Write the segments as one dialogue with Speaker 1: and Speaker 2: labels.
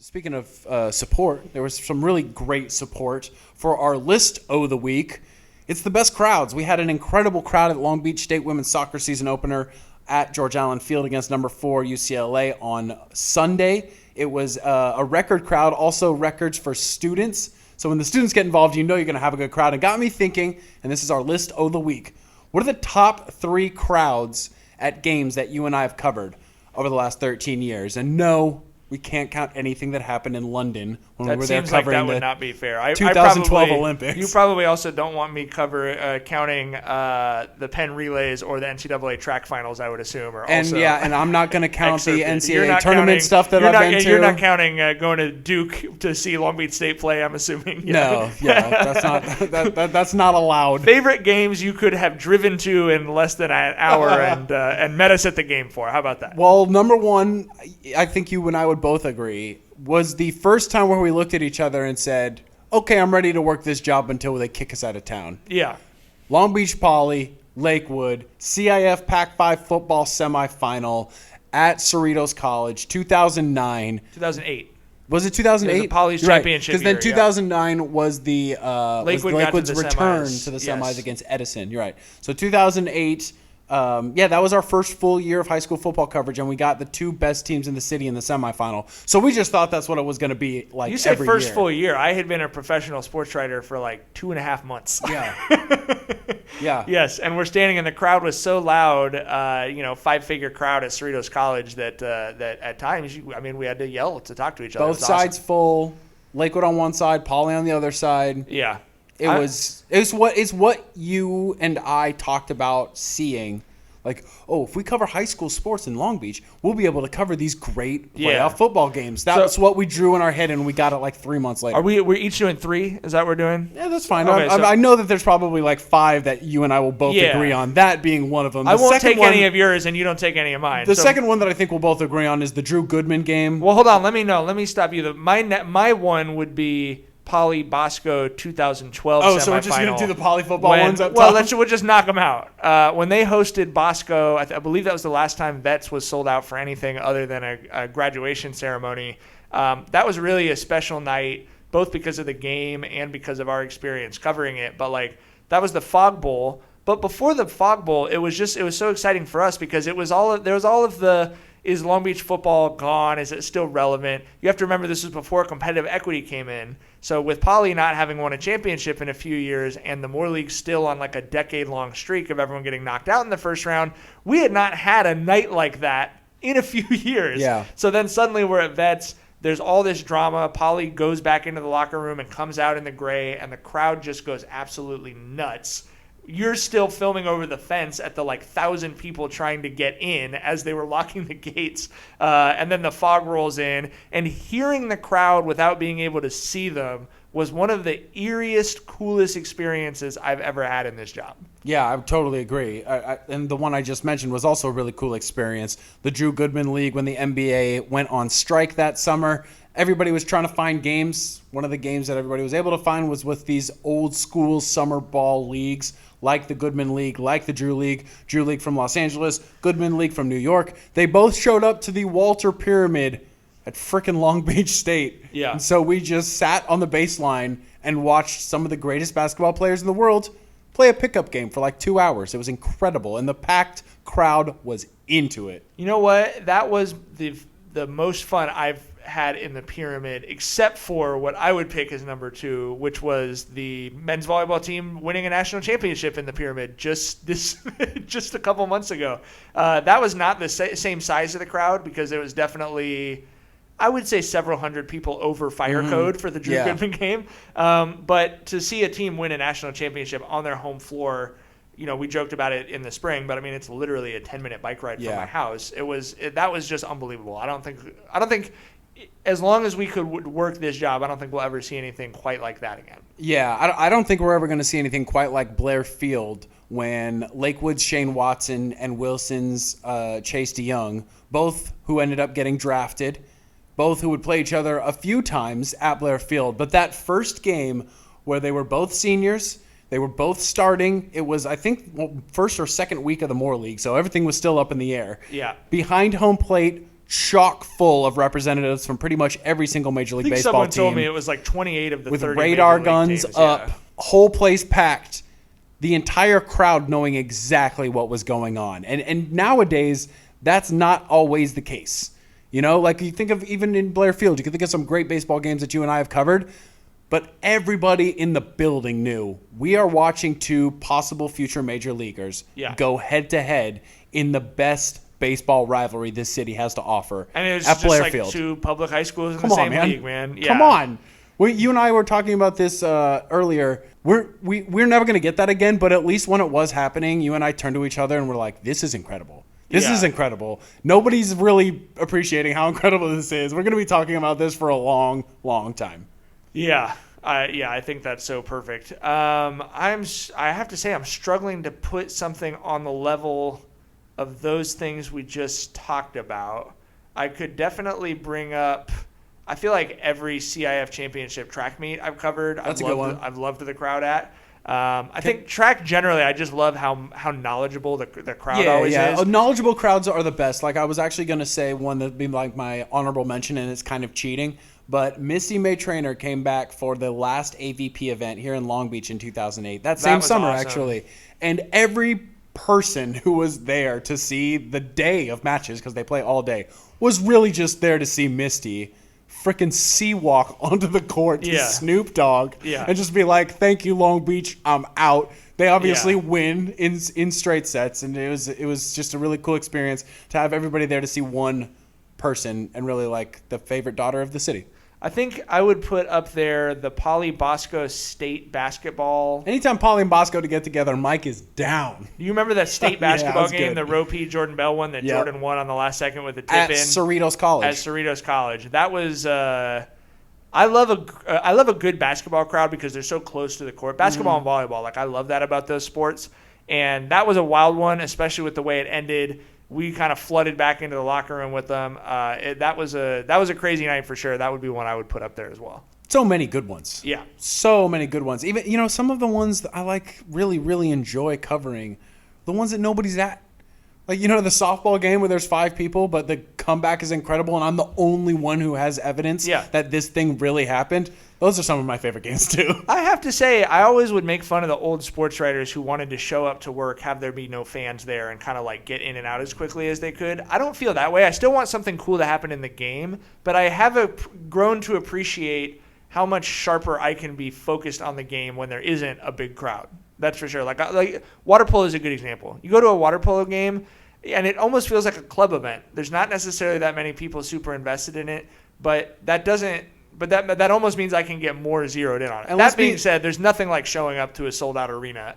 Speaker 1: speaking of support, there was some really great support for our list of the week. It's the best crowds. We had an incredible crowd at Long Beach State women's soccer season opener at George Allen Field against number 4 UCLA on Sunday. It was a record crowd, also records for students. So when the students get involved, you know you're going to have a good crowd. It got me thinking, and this is our list of the week. What are the top 3 crowds at games that you and I have covered over the last 13 years? And no, we can't count anything that happened in London when we were there covering
Speaker 2: that would not be fair.
Speaker 1: 2012 Olympics.
Speaker 2: You probably also don't want me counting the Penn relays or the NCAA track finals, I would assume.
Speaker 1: And I'm not going to count the NCAA tournament stuff that I've been to.
Speaker 2: You're not counting going to Duke to see Long Beach State play, I'm assuming.
Speaker 1: No, that's not allowed.
Speaker 2: Favorite games you could have driven to in less than an hour and met us at the game for. How about that?
Speaker 1: Well, number one, I think you and I would both agree, was the first time where we looked at each other and said, okay, I'm ready to work this job until they kick us out of town.
Speaker 2: Yeah.
Speaker 1: Long Beach Poly, Lakewood, CIF Pac-5 football semifinal at Cerritos College, 2009.
Speaker 2: 2008.
Speaker 1: Was it 2008?
Speaker 2: It was the Poly's championship
Speaker 1: because then 2009 was the Lakewood's return to the semis
Speaker 2: yes.
Speaker 1: against Edison. You're right. So 2008, that was our first full year of high school football coverage, and we got the 2 best teams in the city in the semifinal. So we just thought that's what it was going to be like.
Speaker 2: You said
Speaker 1: every
Speaker 2: first
Speaker 1: year.
Speaker 2: Full year. I had been a professional sports writer for like 2.5 months.
Speaker 1: Yeah. Yeah.
Speaker 2: Yes, and we're standing, and the crowd was so loud, 5-figure crowd at Cerritos College that at times, we had to yell to talk to each other.
Speaker 1: Both sides awesome. Full. Lakewood on one side, Poly on the other side.
Speaker 2: Yeah.
Speaker 1: It's what you and I talked about seeing. Like, if we cover high school sports in Long Beach, we'll be able to cover these great playoff football games. That's what we drew in our head, and we got it like 3 months later.
Speaker 2: We're each doing 3? Is that what we're doing?
Speaker 1: Yeah, that's fine.
Speaker 2: Okay,
Speaker 1: I know that there's probably like 5 that you and I will both agree on, that being one of them.
Speaker 2: I won't take any of yours, and you don't take any of mine.
Speaker 1: The second one that I think we'll both agree on is the Drew Goodman game.
Speaker 2: Well, hold on. Let me stop you. My one would be Poly Bosco 2012 semifinal.
Speaker 1: So we're just going to do the Poly football ones up top?
Speaker 2: Well, we'll just knock them out. When they hosted Bosco, I believe that was the last time Vets was sold out for anything other than a graduation ceremony. That was really a special night, both because of the game and because of our experience covering it. But that was the Fog Bowl. But before the Fog Bowl, it was so exciting for us because there was all of the, is Long Beach football gone? Is it still relevant? You have to remember this was before competitive equity came in. So with Poly not having won a championship in a few years and the Moore League still on like a decade-long streak of everyone getting knocked out in the first round, we had not had a night like that in a few years.
Speaker 1: Yeah.
Speaker 2: So then suddenly we're at Vets. There's all this drama. Poly goes back into the locker room and comes out in the gray, and the crowd just goes absolutely nuts. You're still filming over the fence at the 1,000 people trying to get in as they were locking the gates. And then the fog rolls in. And hearing the crowd without being able to see them was one of the eeriest, coolest experiences I've ever had in this job.
Speaker 1: Yeah, I totally agree. And the one I just mentioned was also a really cool experience. The Drew Goodman League, when the NBA went on strike that summer, everybody was trying to find games. One of the games that everybody was able to find was with these old school summer ball leagues, like the Goodman League, like the Drew League from Los Angeles, Goodman League from New York. They both showed up to the Walter Pyramid at frickin' Long Beach State.
Speaker 2: Yeah.
Speaker 1: And so we just sat on the baseline and watched some of the greatest basketball players in the world play a pickup game for 2 hours. It was incredible, and the packed crowd was into it.
Speaker 2: You know what? That was the most fun I've had in the pyramid, except for what I would pick as number 2, which was the men's volleyball team winning a national championship in the pyramid just a couple months ago. That was not the same size of the crowd because it was definitely, I would say, several hundred people over fire code for the Drew Goodman game. But to see a team win a national championship on their home floor, we joked about it in the spring, but it's literally a 10-minute bike ride from my house. That was just unbelievable. I don't think as long as we could work this job, I don't think we'll ever see anything quite like that again.
Speaker 1: Yeah, I don't think we're ever going to see anything quite like Blair Field when Lakewood's Shane Watson and Wilson's Chase DeYoung, both who ended up getting drafted, both who would play each other a few times at Blair Field. But that first game where they were both seniors, they were both starting. It was, I think, first or second week of the Moore League, so everything was still up in the air.
Speaker 2: Yeah.
Speaker 1: Behind home plate, chock full of representatives from pretty much every single Major League Baseball
Speaker 2: someone
Speaker 1: team.
Speaker 2: told me it was like 28 of the
Speaker 1: with
Speaker 2: 30
Speaker 1: radar
Speaker 2: Major League
Speaker 1: guns
Speaker 2: teams,
Speaker 1: up,
Speaker 2: yeah.
Speaker 1: whole place packed, the entire crowd knowing exactly what was going on. And nowadays, that's not always the case. You know, like you think of even in Blair Field, you can think of some great baseball games that you and I have covered, but everybody in the building knew we are watching two possible future major leaguers go head to head in the best baseball rivalry this city has to offer
Speaker 2: And it was
Speaker 1: at
Speaker 2: just
Speaker 1: Blair
Speaker 2: like
Speaker 1: Field.
Speaker 2: two public high schools in
Speaker 1: Come
Speaker 2: the
Speaker 1: on,
Speaker 2: same
Speaker 1: man.
Speaker 2: league, man. Yeah.
Speaker 1: Come on. You and I were talking about this earlier. We're never going to get that again, but at least when it was happening, you and I turned to each other and we're like, this is incredible. This is incredible. Nobody's really appreciating how incredible this is. We're going to be talking about this for a long, long time.
Speaker 2: Yeah. I think that's so perfect. I have to say I'm struggling to put something on the level of those things we just talked about. I could definitely bring up, I feel like every CIF championship track meet I've covered,
Speaker 1: That's a good one.
Speaker 2: I've loved the crowd at. I think track generally, I just love how knowledgeable the crowd always is.
Speaker 1: Knowledgeable crowds are the best. Like I was actually going to say one that'd be like my honorable mention, and it's kind of cheating. But Missy May Traynor came back for the last AVP event here in Long Beach in 2008. That same summer,
Speaker 2: awesome.
Speaker 1: actually. And every person who was there to see the day of matches, because they play all day, was really just there to see Misty freaking sea-walk onto the court to Snoop Dogg and just be like, thank you, Long Beach, I'm out. They obviously win in straight sets, and it was just a really cool experience to have everybody there to see one person and really like the favorite daughter of the city.
Speaker 2: I think I would put up there the Poly Bosco State basketball.
Speaker 1: Anytime Polly and Bosco to get together, Mike is down.
Speaker 2: Do you remember that state basketball game,
Speaker 1: good.
Speaker 2: the Ropey Jordan Bell one that Jordan won on the last second with a tip in?
Speaker 1: At Cerritos College.
Speaker 2: At Cerritos College. That was I love a good basketball crowd because they're so close to the court. Basketball and volleyball, like I love that about those sports. And that was a wild one, especially with the way it ended. We kind of flooded back into the locker room with them. That was a crazy night for sure. That would be one I would put up there as well.
Speaker 1: So many good ones.
Speaker 2: Yeah.
Speaker 1: So many good ones. Even, some of the ones that I like really, really enjoy covering, the ones that nobody's at. Like, the softball game where there's 5 people, but the comeback is incredible, and I'm the only one who has evidence that this thing really happened. Those are some of my favorite games, too.
Speaker 2: I have to say, I always would make fun of the old sports writers who wanted to show up to work, have there be no fans there, and kind of like get in and out as quickly as they could. I don't feel that way. I still want something cool to happen in the game, but I have grown to appreciate how much sharper I can be focused on the game when there isn't a big crowd. That's for sure. Like water polo is a good example. You go to a water polo game, and it almost feels like a club event. There's not necessarily that many people super invested in it, but that doesn't. But that almost means I can get more zeroed in on it. And that being said, there's nothing like showing up to a sold-out arena.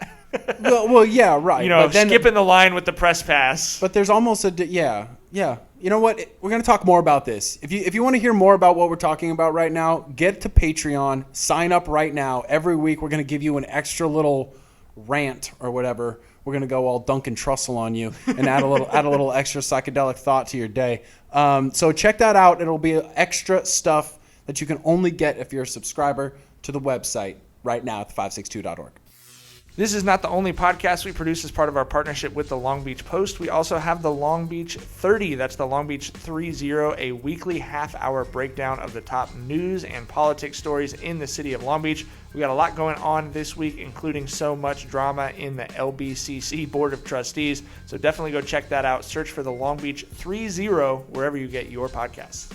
Speaker 1: well, yeah, right.
Speaker 2: But then, skipping the line with the press pass.
Speaker 1: But there's almost yeah. You know what? We're going to talk more about this. If you want to hear more about what we're talking about right now, get to Patreon. Sign up right now. Every week we're going to give you an extra little rant or whatever. We're going to go all Duncan Trussell on you and add a little extra psychedelic thought to your day. So check that out. It'll be extra stuff that you can only get if you're a subscriber to the website right now at the562.org.
Speaker 2: This is not the only podcast we produce as part of our partnership with the Long Beach Post. We also have the Long Beach 30. That's the Long Beach 30, a weekly half-hour breakdown of the top news and politics stories in the city of Long Beach. We got a lot going on this week, including so much drama in the LBCC Board of Trustees. So definitely go check that out. Search for the Long Beach 30 wherever you get your podcasts.